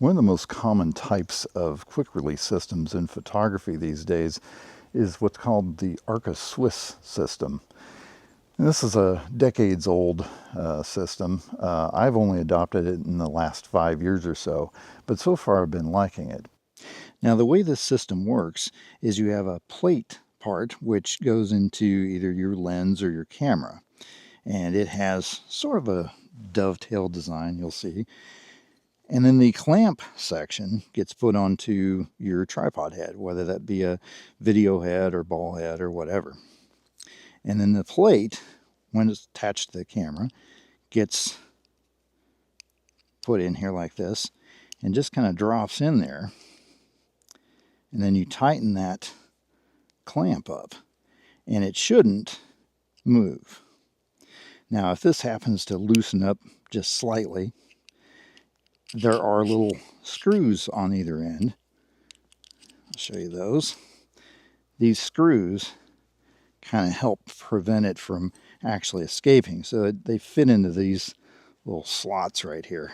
One of the most common types of quick release systems in photography these days is what's called the Arca-Swiss system. And this is a decades old system. I've only adopted it in the last 5 years or so, but so far I've been liking it. Now the way this system works is you have a plate part which goes into either your lens or your camera, and it has sort of a dovetail design, you'll see. And then the clamp section gets put onto your tripod head, whether that be a video head or ball head or whatever. And then the plate, when it's attached to the camera, gets put in here like this and just kind of drops in there. And then you tighten that clamp up and it shouldn't move. Now, if this happens to loosen up just slightly, there are little screws on either end. I'll show you those. These screws kind of help prevent it from actually escaping. So they fit into these little slots right here.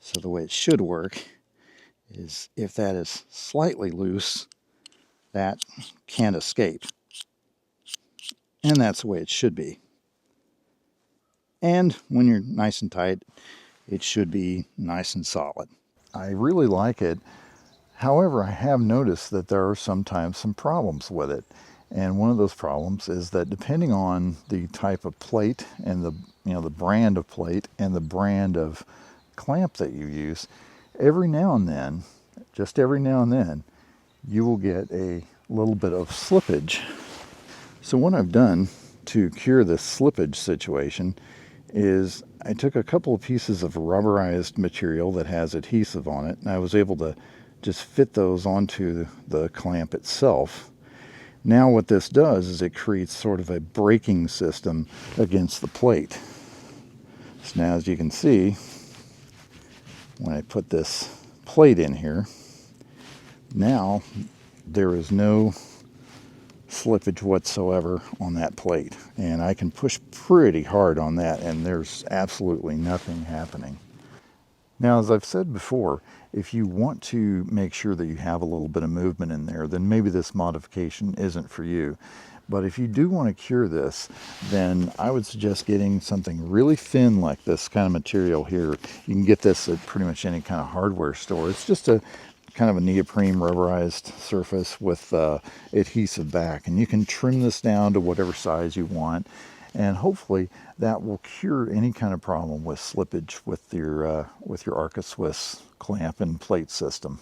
So the way it should work is if that is slightly loose, that can't escape. And that's the way it should be. And when you're nice and tight, it should be nice and solid. I really like it. However, I have noticed that there are sometimes some problems with it. And one of those problems is that depending on the type of plate and the brand of plate and the brand of clamp that you use, every now and then, just every now and then, you will get a little bit of slippage. So what I've done to cure this slippage situation is I took a couple of pieces of rubberized material that has adhesive on it, and I was able to just fit those onto the clamp itself. Now what this does is it creates sort of a braking system against the plate. So now, as you can see, when I put this plate in here, now there is no slippage whatsoever on that plate, and I can push pretty hard on that and there's absolutely nothing happening. Now, as I've said before, if you want to make sure that you have a little bit of movement in there, then maybe this modification isn't for you. But if you do want to cure this, then I would suggest getting something really thin like this kind of material here. You can get this at pretty much any kind of hardware store. It's just a kind of a neoprene rubberized surface with adhesive back, and you can trim this down to whatever size you want, and hopefully that will cure any kind of problem with slippage with your Arca-Swiss clamp and plate system.